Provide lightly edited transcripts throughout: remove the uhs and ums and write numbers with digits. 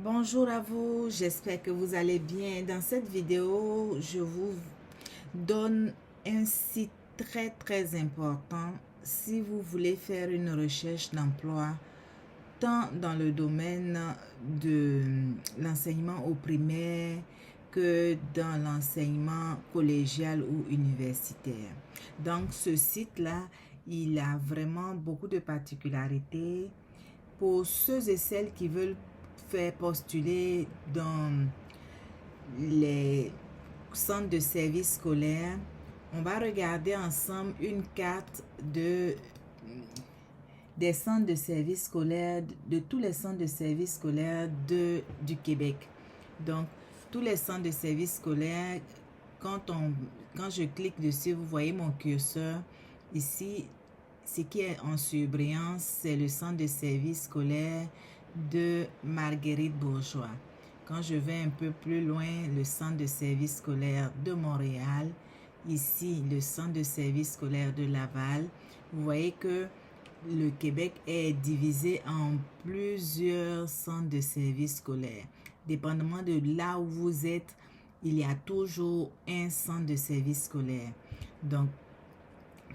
Bonjour à vous, j'espère que vous allez bien. Dans cette vidéo, je vous donne un site très important si vous voulez faire une recherche d'emploi, tant dans le domaine de l'enseignement au primaire que dans l'enseignement collégial ou universitaire. Donc ce site-là, il a vraiment beaucoup de particularités pour ceux et celles qui veulent faire postuler dans les centres de services scolaires. On va regarder ensemble une carte des centres de services scolaires, de tous les centres de services scolaires du Québec. Donc, tous les centres de services scolaires, quand je clique dessus, vous voyez mon curseur. Ici, ce qui est en surbrillance, c'est le centre de services scolaires de Marguerite Bourgeois. Quand je vais un peu plus loin, le centre de services scolaires de Montréal, ici le centre de services scolaires de Laval, vous voyez que le Québec est divisé en plusieurs centres de services scolaires. Dépendamment de là où vous êtes, il y a toujours un centre de services scolaires. Donc,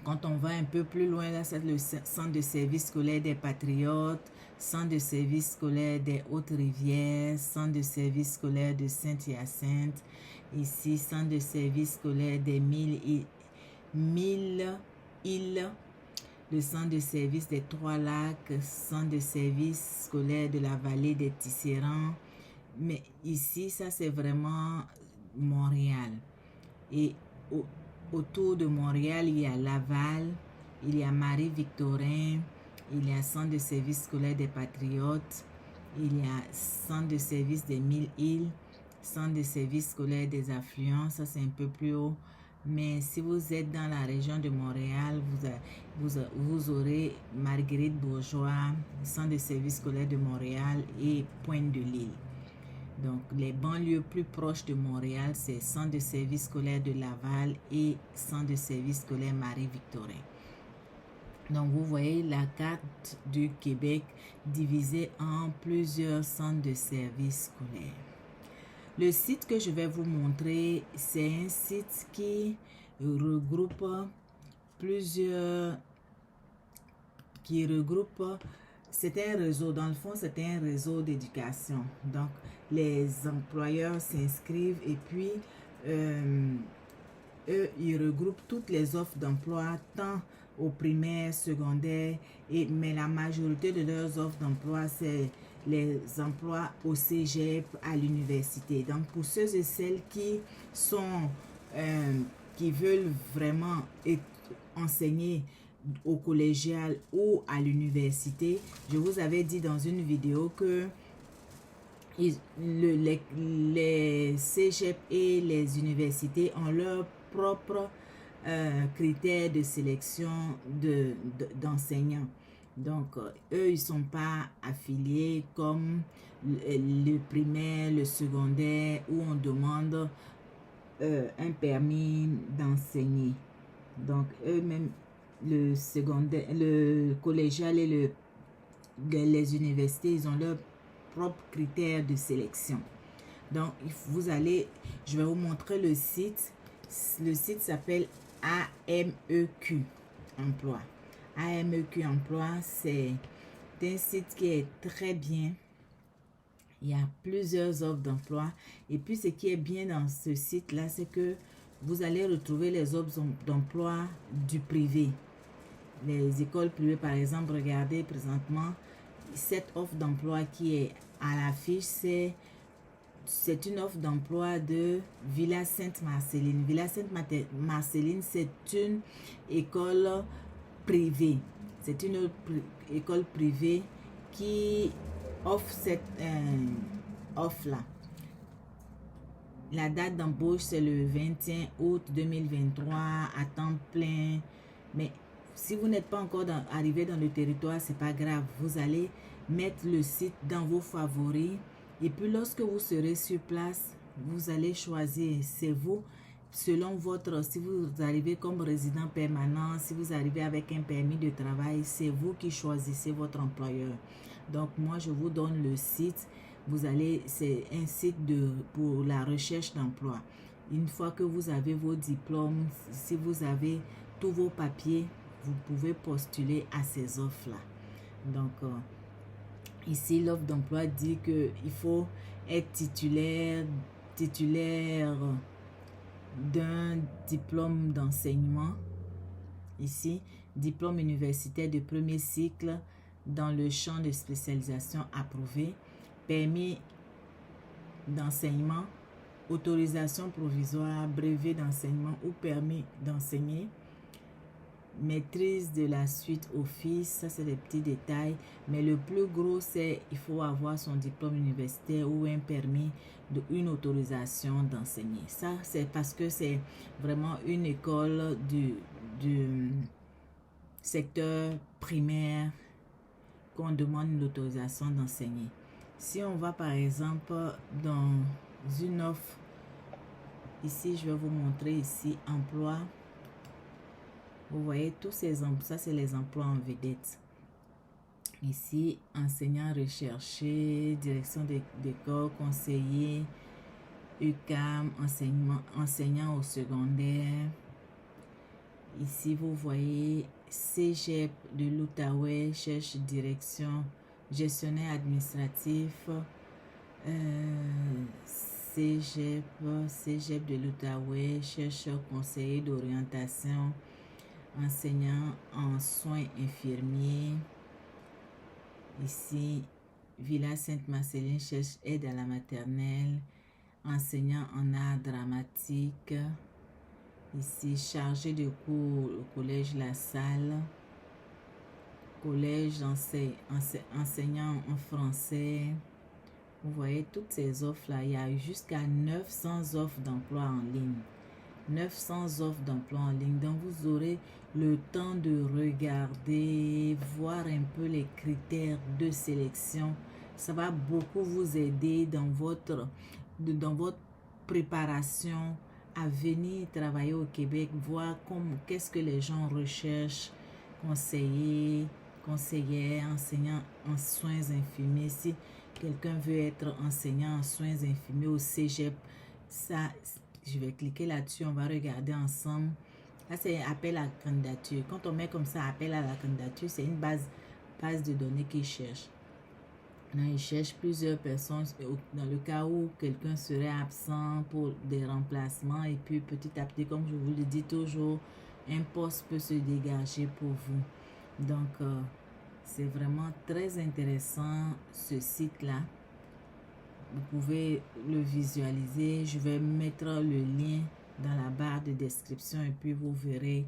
quand on va un peu plus loin, là, c'est le centre de services scolaires des Patriotes, centre de services scolaires des Hautes-Rivières, centre de services scolaires de Saint-Hyacinthe, ici, centre de services scolaires des Mille-Îles, le centre de services des Trois-Lacs, centre de services scolaires de la vallée des Tisserands. Mais ici, ça c'est vraiment Montréal. Et autour de Montréal, il y a Laval, il y a Marie-Victorin, il y a centre de services scolaires des Patriotes, il y a centre de services des Mille-Îles, centre de services scolaires des Affluents, ça c'est un peu plus haut. Mais si vous êtes dans la région de Montréal, vous aurez Marguerite Bourgeois, centre de services scolaires de Montréal et Pointe-de-l'Île. Donc, les banlieues plus proches de Montréal, c'est centre de services scolaires de Laval et centre de services scolaires Marie-Victorin. Donc, vous voyez la carte du Québec divisée en plusieurs centres de services scolaires. Le site que je vais vous montrer, c'est un site qui regroupe c'est un réseau, dans le fond, c'est un réseau d'éducation. Donc, les employeurs s'inscrivent et puis, eux, ils regroupent toutes les offres d'emploi, tant au primaire, secondaire, mais la majorité de leurs offres d'emploi, c'est les emplois au cégep, à l'université. Donc, pour ceux et celles qui veulent vraiment enseigner au collégial ou à l'université, je vous avais dit dans une vidéo que les cégep et les universités ont leurs propres critères de sélection d'enseignants. Donc, eux, ils ne sont pas affiliés comme le primaire, le secondaire, où on demande un permis d'enseigner. Donc, eux-mêmes, le secondaire, le collégial et les universités, ils ont leurs propres critères de sélection. Donc, je vais vous montrer le site. Le site s'appelle AMEQ Emploi. AMEQ Emploi, c'est un site qui est très bien. Il y a plusieurs offres d'emploi. Et puis, ce qui est bien dans ce site-là, c'est que vous allez retrouver les offres d'emploi du privé. Les écoles privées, par exemple, regardez présentement, cette offre d'emploi qui est à l'affiche, c'est une offre d'emploi de Villa Sainte-Marceline. Villa Sainte-Marceline, c'est une école privée. C'est une école privée qui offre cette offre-là. La date d'embauche, c'est le 21 août 2023 à temps plein. Mais si vous n'êtes pas encore arrivé dans le territoire, c'est pas grave. Vous allez mettre le site dans vos favoris. Et puis, lorsque vous serez sur place, vous allez choisir. C'est vous, selon si vous arrivez comme résident permanent, si vous arrivez avec un permis de travail, c'est vous qui choisissez votre employeur. Donc, moi, je vous donne le site. c'est un site pour la recherche d'emploi. Une fois que vous avez vos diplômes, si vous avez tous vos papiers, vous pouvez postuler à ces offres-là. Donc, ici, l'offre d'emploi dit qu'il faut être titulaire d'un diplôme d'enseignement. Ici, diplôme universitaire de premier cycle dans le champ de spécialisation approuvé, permis d'enseignement, autorisation provisoire, brevet d'enseignement ou permis d'enseigner, maîtrise de la suite Office, ça c'est des petits détails, mais le plus gros c'est il faut avoir son diplôme universitaire ou un permis une autorisation d'enseigner. Ça c'est parce que c'est vraiment une école du secteur primaire qu'on demande l'autorisation d'enseigner. Si on va par exemple dans une offre, ici je vais vous montrer ici emploi. Vous voyez tous ces emplois, ça c'est les emplois en vedette. Ici, enseignant recherché, direction d'école, conseiller, UQAM, enseignant au secondaire. Ici, vous voyez Cégep de l'Outaouais, cherche direction, gestionnaire administratif. Cégep de l'Outaouais, cherche conseiller d'orientation. Enseignant en soins infirmiers. Ici, Villa Sainte-Marceline cherche aide à la maternelle. Enseignant en art dramatique. Ici, chargé de cours au collège La Salle. Collège enseignant en français. Vous voyez toutes ces offres-là. Il y a jusqu'à 900 offres d'emploi en ligne. 900 offres d'emploi en ligne. Donc, vous aurez le temps de regarder, voir un peu les critères de sélection. Ça va beaucoup vous aider dans votre préparation à venir travailler au Québec, voir qu'est-ce que les gens recherchent, conseillers, conseillères, enseignants en soins infirmiers. Si quelqu'un veut être enseignant en soins infirmiers au Cégep, ça, je vais cliquer là-dessus, on va regarder ensemble. Là, c'est appel à la candidature. Quand on met comme ça, appel à la candidature, c'est une base de données qu'ils cherchent. Là, ils cherchent plusieurs personnes dans le cas où quelqu'un serait absent pour des remplacements. Et puis, petit à petit, comme je vous le dis toujours, un poste peut se dégager pour vous. Donc, c'est vraiment très intéressant ce site-là. Vous pouvez le visualiser. Je vais mettre le lien dans la barre de description et puis vous verrez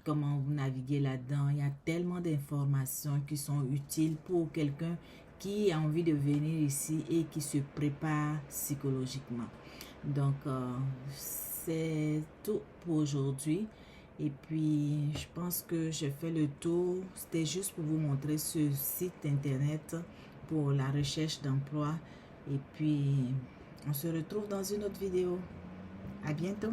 comment vous naviguez là-dedans. Il y a tellement d'informations qui sont utiles pour quelqu'un qui a envie de venir ici et qui se prépare psychologiquement. Donc, c'est tout pour aujourd'hui. Et puis, je pense que j'ai fait le tour. C'était juste pour vous montrer ce site internet pour la recherche d'emploi. Et puis, on se retrouve dans une autre vidéo. À bientôt.